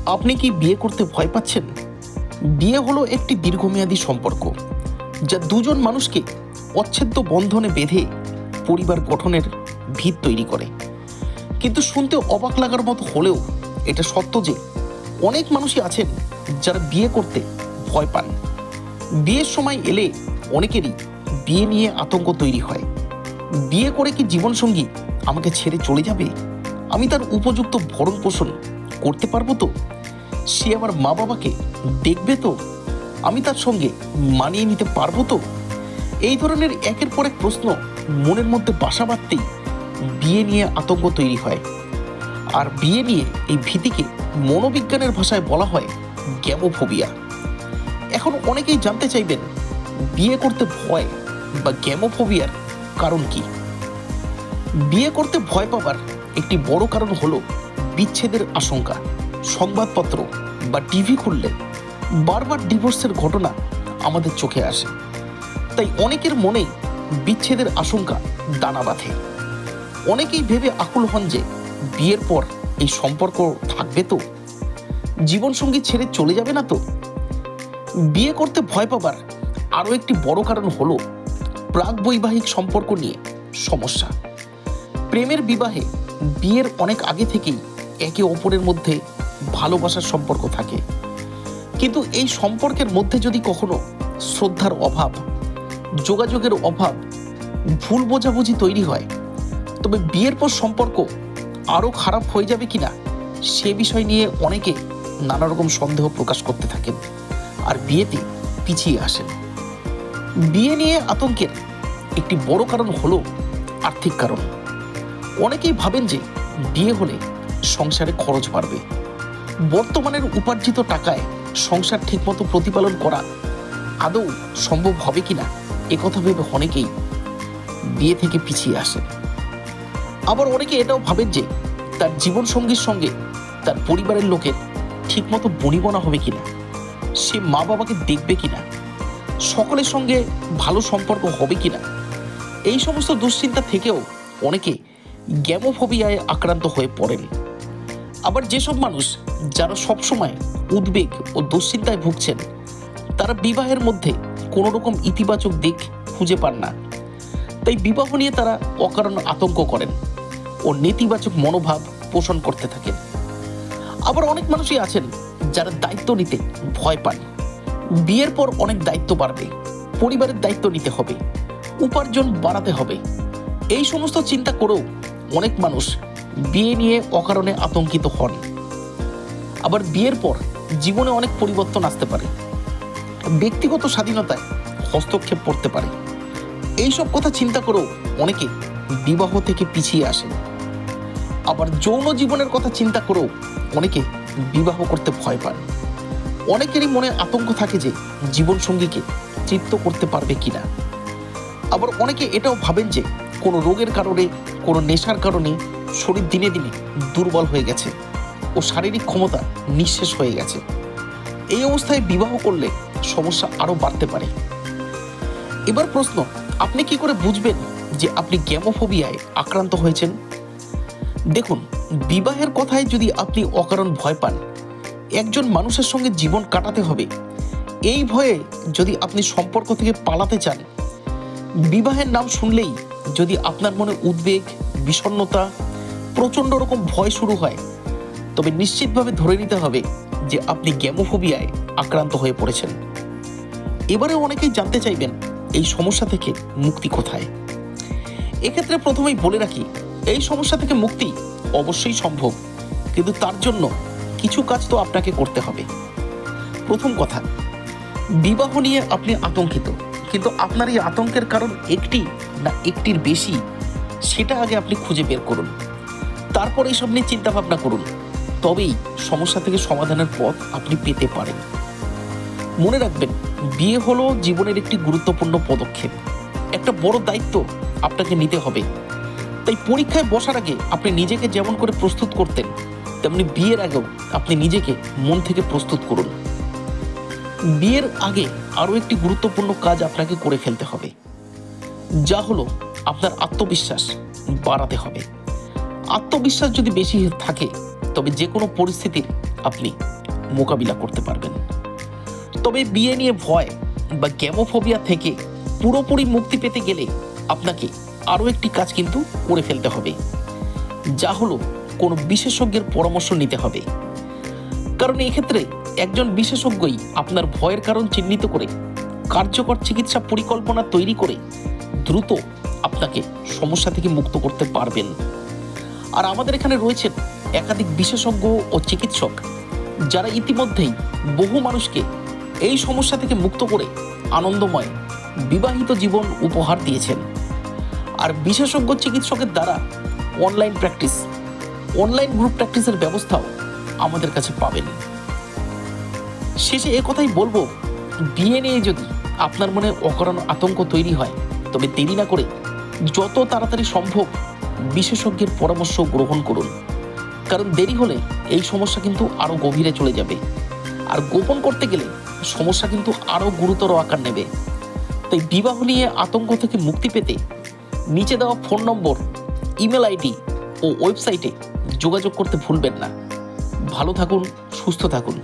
আপনি কি বিয়ে করতে ভয় পাচ্ছেন? বিয়ে হলো একটি দীর্ঘমেয়াদী সম্পর্ক, যা দুজন মানুষকে অচ্ছেদ্য বন্ধনে বেঁধে পরিবার গঠনের ভিত তৈরি করে। কিন্তু শুনতে অবাক লাগার মতো হলেও এটা সত্য যে অনেক মানুষই আছেন যারা বিয়ে করতে ভয় পান। বিয়ের সময় এলে অনেকেরই বিয়ে নিয়ে আতঙ্ক তৈরি হয়। বিয়ে করে কি জীবনসঙ্গী আমাকে ছেড়ে চলে যাবে? আমি তার উপযুক্ত ভরণ পোষণ করতে পারবো তো? সে আমার মা বাবাকে দেখবে তো? আমি তার সঙ্গে মানিয়ে নিতে পারবো তো? এই ধরনের একের পর এক প্রশ্ন মনের মধ্যে বাসা বাঁধতেই বিয়ে নিয়ে আতঙ্ক তৈরি হয়। আর বিয়ে নিয়ে এই ভীতিকে মনোবিজ্ঞানের ভাষায় বলা হয় গ্যামোফোবিয়া। এখন অনেকেই জানতে চাইবেন, বিয়ে করতে ভয় বা গ্যামোফোবিয়ার কারণ কি? বিয়ে করতে ভয় পাবার একটি বড় কারণ হলো বিচ্ছেদের আশঙ্কা। সংবাদপত্র বা টিভি খুললে বারবার ডিভোর্সের ঘটনা আমাদের চোখে আসে। তাই অনেকের মনে বিচ্ছেদের আশঙ্কা দানা বাঁধে। অনেকেই ভেবে আকুল হন যে বিয়ের পর এই সম্পর্ক থাকবে তো? জীবনসঙ্গী ছেড়ে চলে যাবে না তো? বিয়ে করতে ভয় পাবার আরও একটি বড় কারণ হলো প্রাক বৈবাহিক সম্পর্ক নিয়ে সমস্যা। প্রেমের বিবাহে বিয়ের অনেক আগে থেকেই একে অপরের মধ্যে ভালোবাসার সম্পর্ক থাকে। কিন্তু এই সম্পর্কের মধ্যে যদি কখনো শ্রদ্ধার অভাব, যোগাযোগের অভাব, ভুল বোঝাবুঝি তৈরি হয়, তবে বিয়ের পর সম্পর্ক আরও খারাপ হয়ে যাবে কিনা সে বিষয় নিয়ে অনেকে নানা রকম সন্দেহ প্রকাশ করতে থাকেন আর বিয়েতে পিছিয়ে আসেন। বিয়ে নিয়ে আতঙ্কের একটি বড় কারণ হলো আর্থিক কারণ। অনেকেই ভাবেন যে বিয়ে হলে সংসারে খরচ বাড়বে। বর্তমানের উপার্জিত টাকায় সংসার ঠিকমতো প্রতিপালন করা আদৌ সম্ভব হবে কিনা একথা ভেবে অনেকেই বিয়ে থেকে পিছিয়ে আসেন। আবার অনেকে এটাও ভাবেন যে তার জীবনসঙ্গীর সঙ্গে তার পরিবারের লোকের ঠিকমতো বনিবনা হবে কিনা, সে মা বাবাকে দেখবে কিনা, সকলের সঙ্গে ভালো সম্পর্ক হবে কিনা। এই সমস্ত দুশ্চিন্তা থেকেও অনেকে গ্যামোফোবিয়ায় আক্রান্ত হয়ে পড়েন। আবার যেসব মানুষ যারা সবসময় উদ্বেগ ও দুশ্চিন্তায় ভুগছেন, তারা বিবাহের মধ্যে কোনো রকম ইতিবাচক দিক খুঁজে পান না। তাই বিবাহ নিয়ে তারা অকারণ আতঙ্ক করেন ও নেতিবাচক মনোভাব পোষণ করতে থাকেন। আবার অনেক মানুষই আছেন যারা দায়িত্ব নিতে ভয় পান। বিয়ের পর অনেক দায়িত্ব বাড়বে, পরিবারের দায়িত্ব নিতে হবে, উপার্জন বাড়াতে হবে। এই সমস্ত চিন্তা করেও অনেক মানুষ বিয়ে নিয়ে অকারণে আতঙ্কিত হন। আবার বিয়ের পর জীবনে অনেক পরিবর্তন আসতে পারে, ব্যক্তিগত স্বাধীনতায় হস্তক্ষেপ করতে পারে। এইসব কথা চিন্তা করেও অনেকে বিবাহ থেকে পিছিয়ে আসেন। আবার যৌন জীবনের কথা চিন্তা করেও অনেকে বিবাহ করতে ভয় পান। অনেকেরই মনে আতঙ্ক থাকে যে জীবনসঙ্গীকে তৃপ্ত করতে পারবে কিনা। আবার অনেকে এটাও ভাবেন যে কোনো রোগের কারণে, কোনো নেশার কারণে শরীর দিনে দিনে দুর্বল হয়ে গেছে ও শারীরিক ক্ষমতা নিঃশেষ হয়ে গেছে। এই অবস্থায় বিবাহ করলে সমস্যা আরও বাড়তে পারে। এবার প্রশ্ন, আপনি কি করে বুঝবেন যে আপনি গ্যামোফোবিয়ায় আক্রান্ত হয়েছেন? দেখুন, বিবাহের কথায় যদি আপনি অকারণ ভয় পান, একজন মানুষের সঙ্গে জীবন কাটাতে হবে এই ভয়ে যদি আপনি সম্পর্ক থেকে পালাতে চান, বিবাহের নাম শুনলেই যদি আপনার মনে উদ্বেগ, বিষণ্ণতা, প্রচণ্ড রকম ভয় শুরু হয়, তবে নিশ্চিতভাবে ধরে নিতে হবে যে আপনি গ্যামোফোবিয়ায় আক্রান্ত হয়ে পড়েছেন। এবারে অনেকেই জানতে চাইবেন এই সমস্যা থেকে মুক্তি কোথায়। এক্ষেত্রে প্রথমেই বলে রাখি, এই সমস্যা থেকে মুক্তি অবশ্যই সম্ভব, কিন্তু তার জন্য কিছু কাজ তো আপনাকে করতে হবে। প্রথম কথা, বিবাহ নিয়ে আপনি আতঙ্কিত, কিন্তু আপনার এই আতঙ্কের কারণ একটি না একটির বেশি, সেটা আগে আপনি খুঁজে বের করুন। তারপর এইসব নিয়ে চিন্তা ভাবনা করুন, তবেই সমস্যা থেকে সমাধানের পথ আপনি পেতে পারেন। মনে রাখবেন, বিয়ে হলো জীবনের একটি গুরুত্বপূর্ণ পদক্ষেপ, একটা বড় দায়িত্ব আপনাকে নিতে হবে। তাই পরীক্ষায় বসার আগে আপনি নিজেকে যেমন করে প্রস্তুত করতেন, তেমনি বিয়ের আগেও আপনি নিজেকে মন থেকে প্রস্তুত করুন। বিয়ের আগে আরও একটি গুরুত্বপূর্ণ কাজ আপনাকে করে ফেলতে হবে, যা হলো আপনার আত্মবিশ্বাস বাড়াতে হবে। আত্মবিশ্বাস যদি বেশি থাকে, তবে যে কোনো পরিস্থিতির আপনি মোকাবিলা করতে পারবেন। তবে বিয়ে নিয়ে ভয় বা গ্যামোফোবিয়া থেকে পুরোপুরি মুক্তি পেতে গেলে আপনাকে আরও একটি কাজ কিন্তু করে ফেলতে হবে, যা হলো কোনো বিশেষজ্ঞের পরামর্শ নিতে হবে। কারণ এক্ষেত্রে একজন বিশেষজ্ঞই আপনার ভয়ের কারণ চিহ্নিত করে কার্যকর চিকিৎসা পরিকল্পনা তৈরি করে দ্রুত আপনাকে সমস্যা থেকে মুক্ত করতে পারবেন। আর আমাদের এখানে রয়েছেন একাধিক বিশেষজ্ঞ ও চিকিৎসক, যারা ইতিমধ্যেই বহু মানুষকে এই সমস্যা থেকে মুক্ত করে আনন্দময় বিবাহিত জীবন উপহার দিয়েছেন। আর বিশেষজ্ঞ চিকিৎসকের দ্বারা অনলাইন গ্রুপ প্র্যাকটিসের ব্যবস্থাও আমাদের কাছে পাবেন। শেষে কথাই বলবো, বিয়ে নিয়ে যদি আপনার মনে অকারণ আতঙ্ক তৈরি হয়, তবে দেরি না করে যত তাড়াতাড়ি সম্ভব বিশেষজ্ঞের পরামর্শ গ্রহণ করুন। কারণ দেরি হলে এই সমস্যা কিন্তু আরও গভীরে চলে যাবে, আর গোপন করতে গেলে সমস্যা কিন্তু আরও গুরুতর আকার নেবে। তাই বিবাহ নিয়ে আতঙ্ক থেকে মুক্তি পেতে নিচে দেওয়া ফোন নম্বর, ইমেল আইডি ও ওয়েবসাইটে যোগাযোগ করতে ভুলবেন না। ভালো থাকুন, সুস্থ থাকুন।